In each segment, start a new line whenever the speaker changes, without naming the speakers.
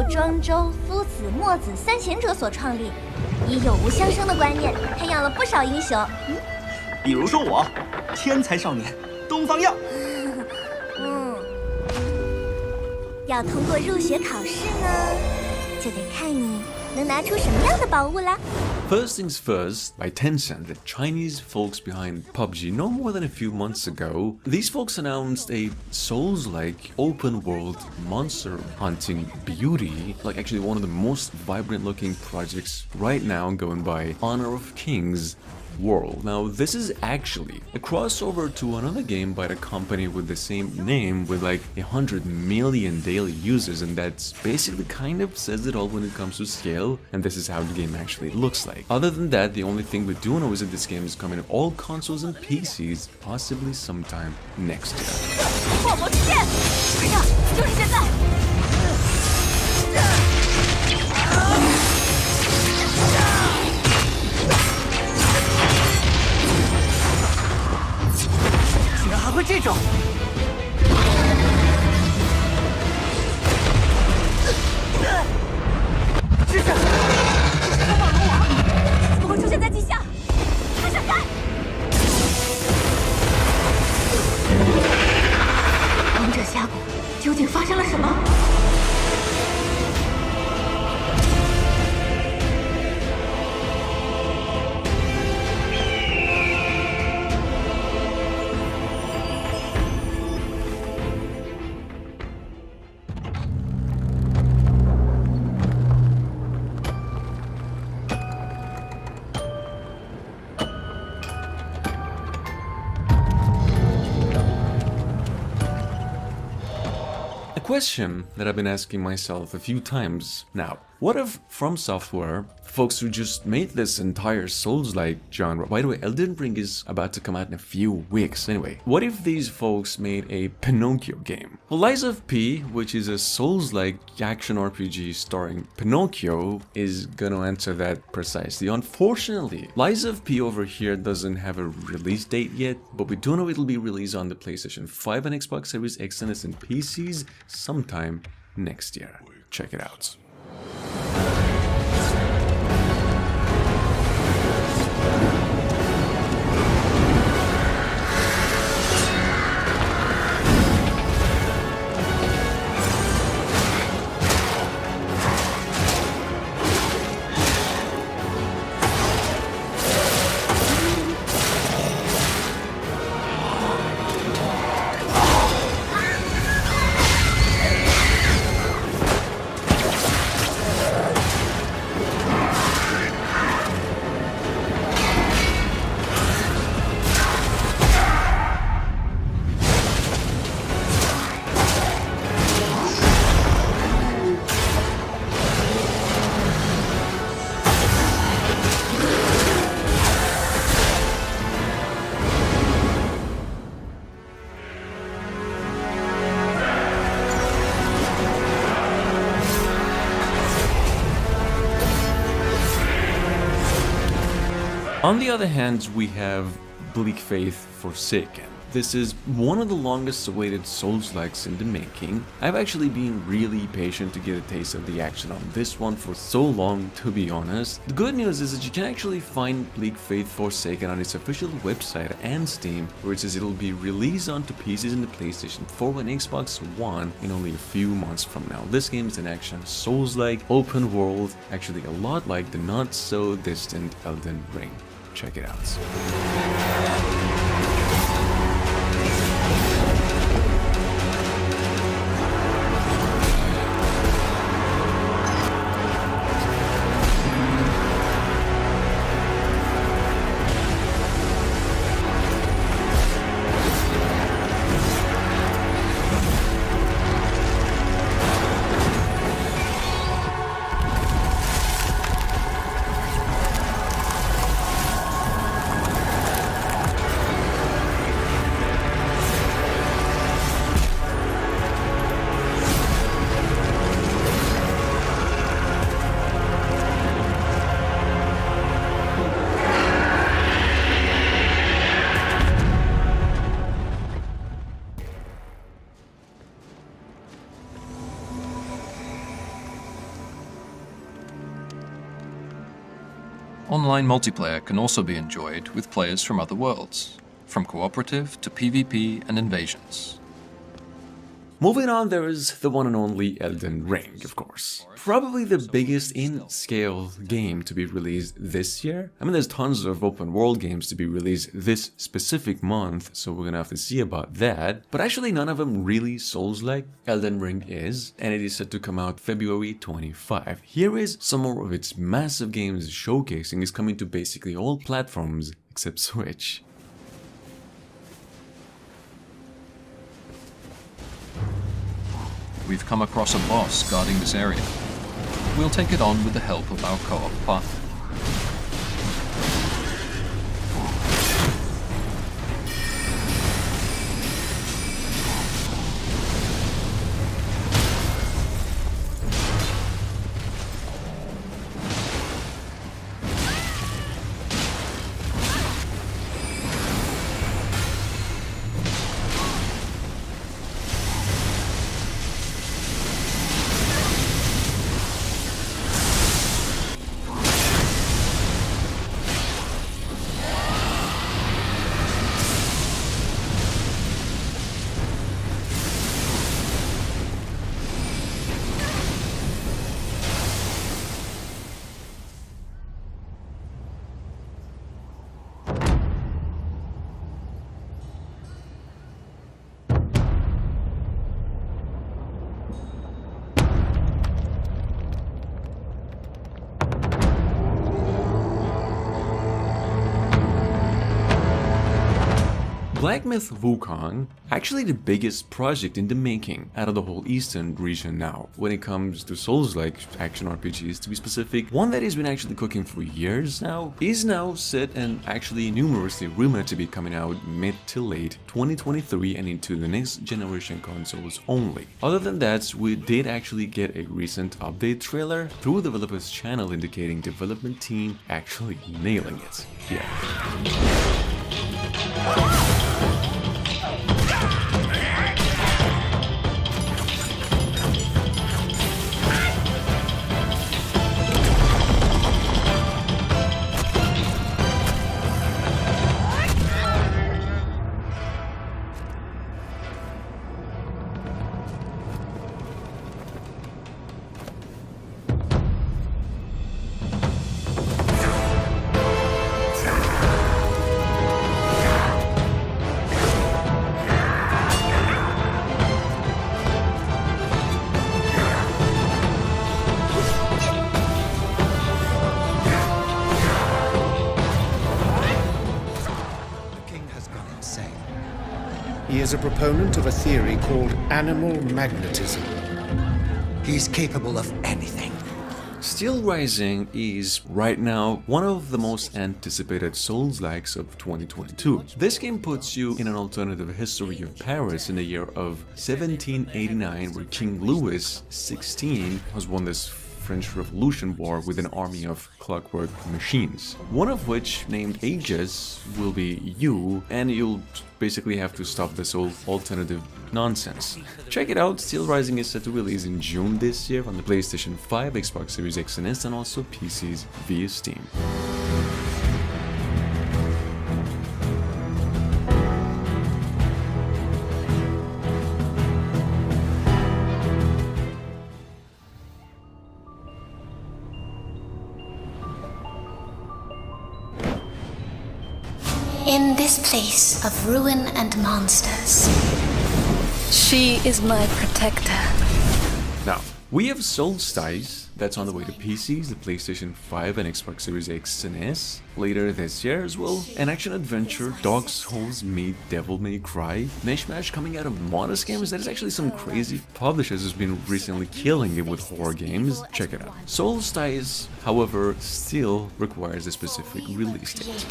由庄周、夫子、墨子三贤者所创立，以有无相生的观念培养了不少英雄。
比如说我，天才少年东方耀。
要通过入学考试呢，就得看你能拿出什么样的宝物啦。
First things first, by Tencent, the Chinese folks behind PUBG, no more than a few months ago, these folks announced a Souls-like open-world monster hunting beauty, like actually one of the most vibrant-looking projects right now going by Honor of Kings World. Now this is actually a crossover to another game by the company with the same name with like 100 million daily users, and that's basically kind of says it all when it comes to scale, and this is how the game actually looks like. Other than that, the only thing we do know is that this game is coming to all consoles and PCs possibly sometime next year.
破魔之剑，快上，就是现在！
居然还会这种！支持！风暴龙王怎么会出现在地下？快闪开！王者峡谷究竟发生了什么？
A question that I've been asking myself a few times now. What if From Software, folks who just made this entire Souls-like genre, by the way, Elden Ring is about to come out in a few weeks anyway, what if these folks made a Pinocchio game? Well, Lies of P, which is a Souls-like action RPG starring Pinocchio, is gonna answer that precisely. Unfortunately, Lies of P over here doesn't have a release date yet, but we do know it'll be released on the PlayStation 5 and Xbox Series X and S and PCs sometime next year. Check it out. On the other hand, we have Bleak Faith Forsaken. This is one of the longest awaited Souls-likes in the making. I've actually been really patient to get a taste of the action on this one for so long, to be honest. The good news is that you can actually find Bleak Faith Forsaken on its official website and Steam, where it says it'll be released onto PCs in the PlayStation 4 and Xbox One in only a few months from now. This game is an action Souls-like, open world, actually a lot like the not so distant Elden Ring. Check it out.
online multiplayer can also be enjoyed with players from other worlds, from cooperative to PvP and invasions.
Moving on, there is the one and only Elden Ring, of course. Probably the biggest in-scale game to be released this year. I mean, there's tons of open world games to be released this specific month, so we're gonna have to see about that. But actually, none of them really Souls-like. Elden Ring is, and it is set to come out February 25. Here is some more of its massive games showcasing. Is coming to basically all platforms except Switch.
We've come across a boss guarding this area. We'll take it on with the help of our co-op partner.
Black Myth Wukong, actually the biggest project in the making out of the whole eastern region now, when it comes to Souls-like action RPGs to be specific. One that has been actually cooking for years now, is now set and actually numerously rumored to be coming out mid to late 2023 and into the next generation consoles only. Other than that, we did actually get a recent update trailer through the developer's channel indicating development team actually nailing it. Yeah.
He is a proponent of a theory called animal magnetism.
He's capable of anything.
Steel Rising is, right now, one of the most anticipated Souls-likes of 2022. This game puts you in an alternative history of Paris in the year of 1789, where King Louis XVI has won this French Revolution war with an army of clockwork machines. One of which, named Aegis, will be you, and you'll basically have to stop this whole alternative nonsense. Check it out, Steel Rising is set to release in June this year on the PlayStation 5, Xbox Series X and S, and also PCs via Steam.
In this place of ruin and monsters,
She is my protector.
Now, we have Solstice, that's on the way to PCs, the PlayStation 5 and Xbox Series X and S, later this year as well. An action-adventure, Dark Souls meet Devil May Cry, mishmash coming out of Modest Games. That is actually some crazy publishers who's been recently killing it with horror games. Check it out. Solstice, however, still requires a specific release date.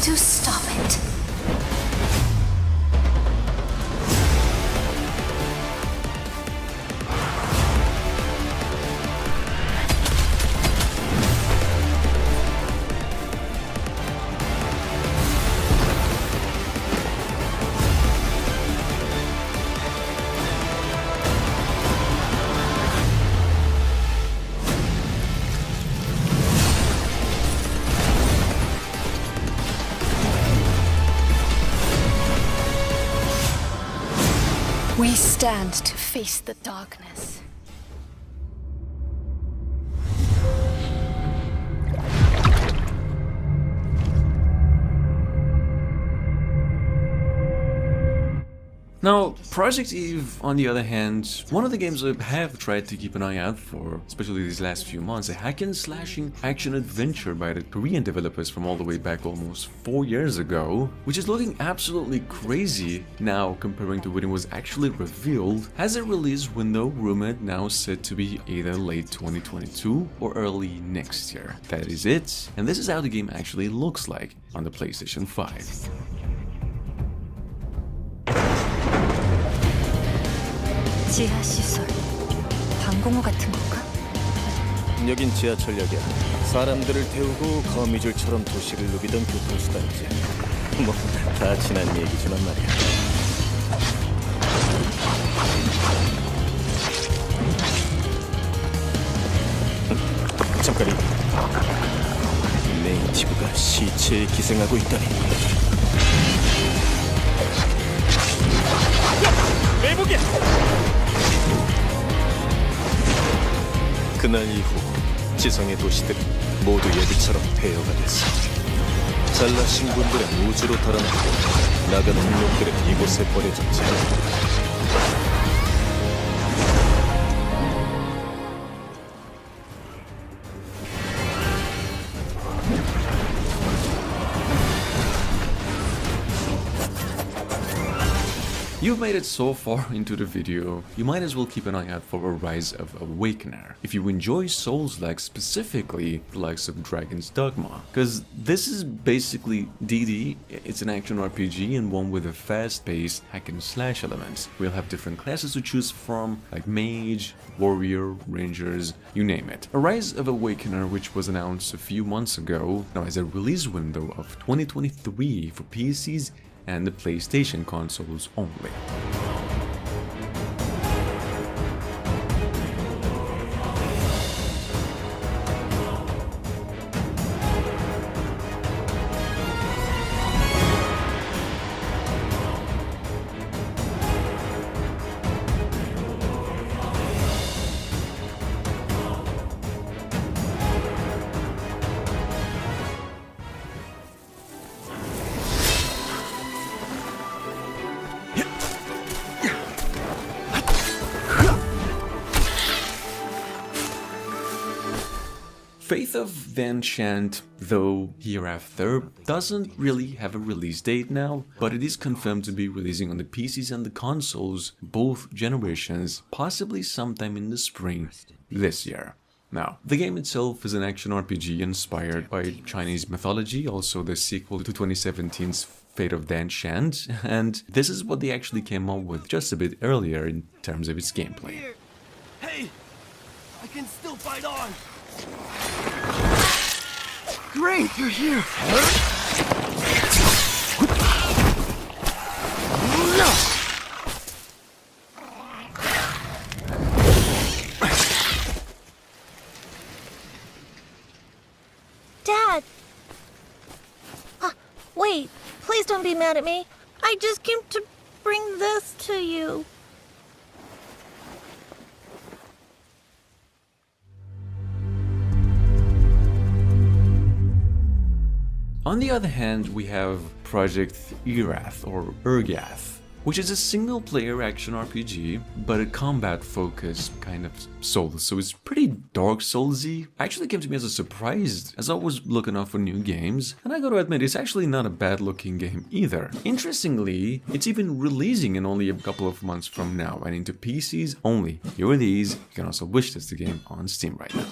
to stop it. We stand to face the darkness.
Now, Project Eve, on the other hand, one of the games I have tried to keep an eye out for, especially these last few months, a hack-and-slashing action-adventure by the Korean developers from all the way back almost 4 years ago, which is looking absolutely crazy now comparing to when it was actually revealed, has a release window rumored now set to be either late 2022 or early next year. That is it, and this is how the game actually looks like on the PlayStation 5.
지하 시설, 방공호 같은 건가?
여긴 지하철역이야. 사람들을 태우고 거미줄처럼 도시를 누비던 교통수단이지. 뭐 다 지난 얘기지만 말이야. 잠깐 네이티브가 시체에 기생하고 있다니. 매복이야! 그날 이후 지성의 도시들은 모두 예비처럼 폐허가 됐어. 잘나신 분들은 우주로 달아나고 나가는 놈들은 이곳에 버려졌지.
You've made it so far into the video, you might as well keep an eye out for a Rise of Awakener, if you enjoy Souls-like, specifically the likes of Dragon's Dogma. Because this is basically DD, it's an action RPG and one with a fast-paced hack-and-slash elements. We'll have different classes to choose from, like Mage, Warrior, Rangers, you name it. A Rise of Awakener, which was announced a few months ago, now has a release window of 2023 for PCs and the PlayStation consoles only. Faith of Van Shant, though hereafter, doesn't really have a release date now, but it is confirmed to be releasing on the PCs and the consoles, both generations, possibly sometime in the spring this year. Now, the game itself is an action RPG inspired by Chinese mythology, also the sequel to 2017's Fate of Dan Shant, and this is what they actually came up with just a bit earlier in terms of its gameplay.
Hey, I can still fight on. Great, you're here.
Dad! Wait, please don't be mad at me. I just came to bring this to you.
On the other hand, we have Project Erath, or Urgath, which is a single-player action RPG, but a combat-focused kind of Souls, so it's pretty Dark Souls-y. Actually came to me as a surprise, as I was looking out for new games, and I gotta admit, it's actually not a bad-looking game either. Interestingly, it's even releasing in only a couple of months from now, and into PCs only. Here are these, you can also wishlist the game on Steam right now.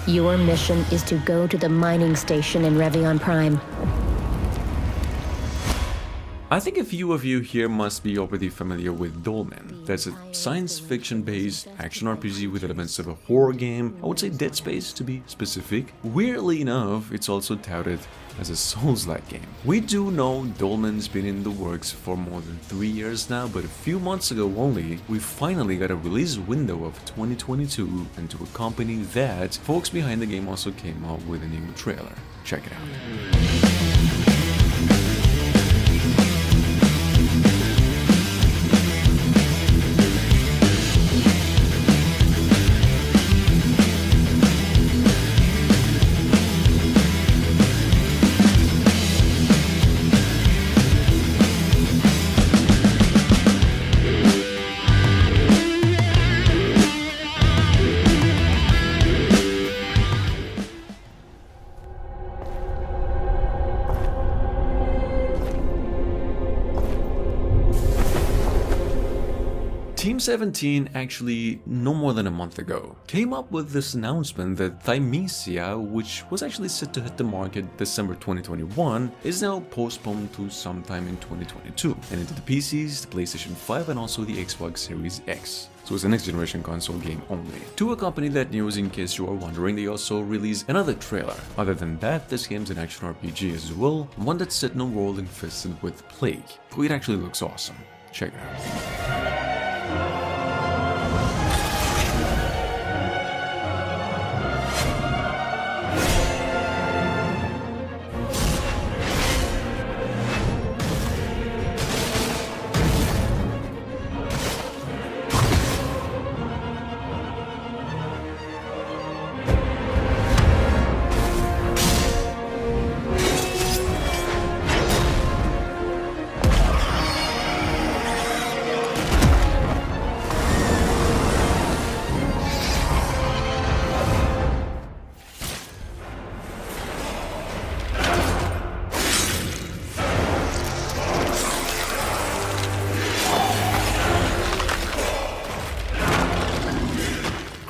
Your mission is to go to the mining station in Revion Prime.
I think a few of you here must be already familiar with Dolmen. That's a science fiction-based action RPG with elements of a horror game, I would say Dead Space to be specific. Weirdly enough, it's also touted as a Souls-like game. We do know Dolmen's been in the works for more than 3 years now, but a few months ago only, we finally got a release window of 2022, and to accompany that, folks behind the game also came out with a new trailer. Check it out. Team 17 actually no more than a month ago came up with this announcement that Thymesia, which was actually set to hit the market December 2021, is now postponed to sometime in 2022 and into the PCs, the PlayStation 5 and also the Xbox Series X. So it's a next generation console game only. To accompany that news, in case you are wondering, they also released another trailer. Other than that, this game's an action RPG as well, one that's set in a world infested with plague. It actually looks awesome. Check it out.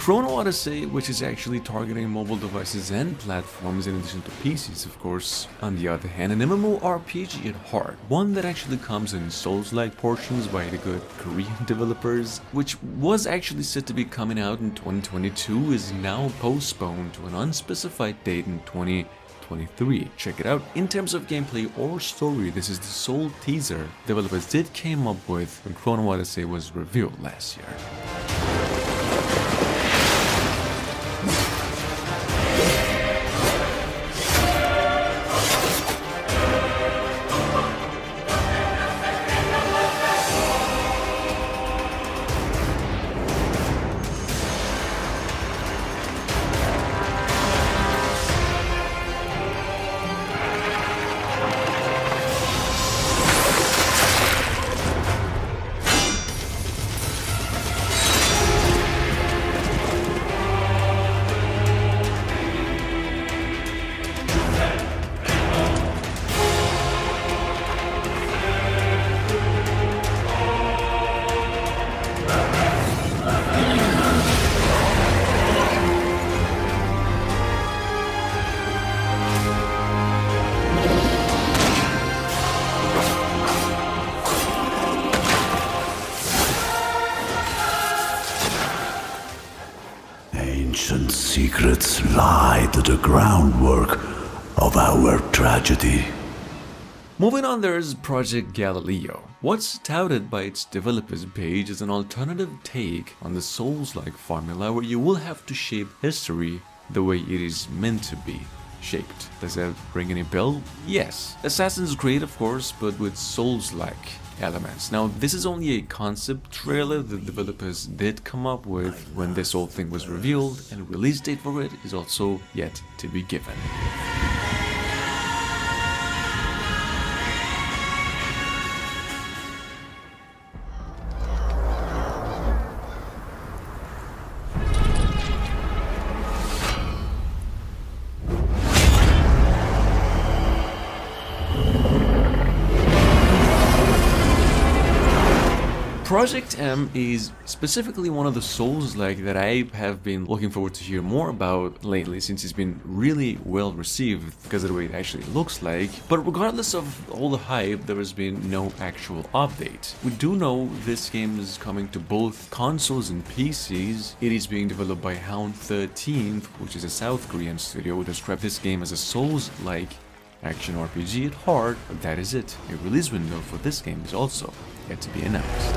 Chrono Odyssey, which is actually targeting mobile devices and platforms in addition to PCs, of course. On the other hand, an MMORPG at heart, one that actually comes in Souls-like portions by the good Korean developers, which was actually set to be coming out in 2022, is now postponed to an unspecified date in 2023. Check it out. In terms of gameplay or story, this is the sole teaser developers did came up with when Chrono Odyssey was revealed last year.
Ancient secrets lie to the groundwork of our tragedy.
Moving on, there's Project Galileo. What's touted by its developers page is an alternative take on the Souls-like formula where you will have to shape history the way it is meant to be shaped. Does that ring any bell? Yes. Assassin's Creed, of course, but with Souls-like elements. Now, this is only a concept trailer the developers did come up with when this whole thing was revealed, and release date for it is also yet to be given. Project M is specifically one of the Souls-like that I have been looking forward to hear more about lately, since it's been really well received because of the way it actually looks like. But regardless of all the hype, there has been no actual update. We do know this game is coming to both consoles and PCs. It is being developed by Hound 13th, which is a South Korean studio who described this game as a Souls-like action RPG at heart, but that is it. A release window for this game is also yet to be announced.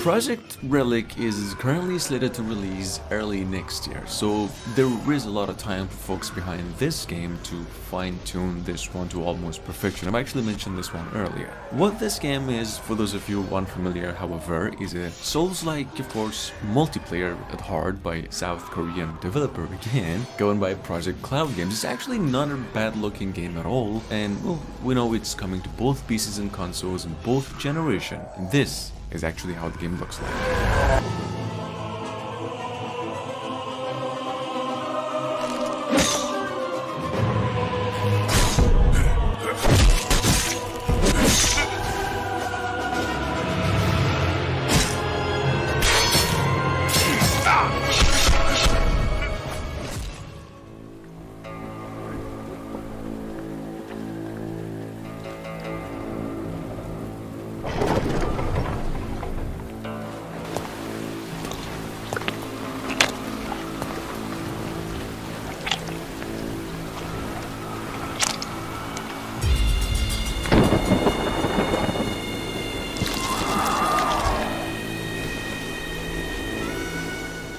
Project Relic is currently slated to release early next year, so there is a lot of time for folks behind this game to fine-tune this one to almost perfection. I've actually mentioned this one earlier. What this game is, for those of you unfamiliar, however, is a Souls-like, of course, multiplayer at heart by South Korean developer again, going by Project Cloud Games. It's actually not a bad-looking game at all, and well, we know it's coming to both PCs and consoles in both generation, and this is actually how the game looks like.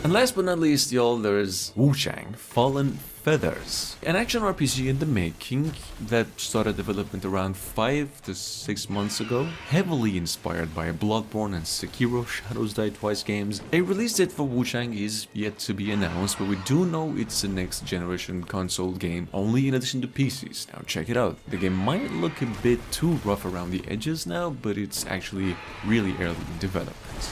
And last but not least, y'all, there is Wuchang Fallen Feathers, an action RPG in the making that started development around 5 to 6 months ago, heavily inspired by Bloodborne and Sekiro Shadows Die Twice games. A release date for Wuchang is yet to be announced, but we do know it's a next generation console game only in addition to PCs. Now check it out. The game might look a bit too rough around the edges now, but it's actually really early in development.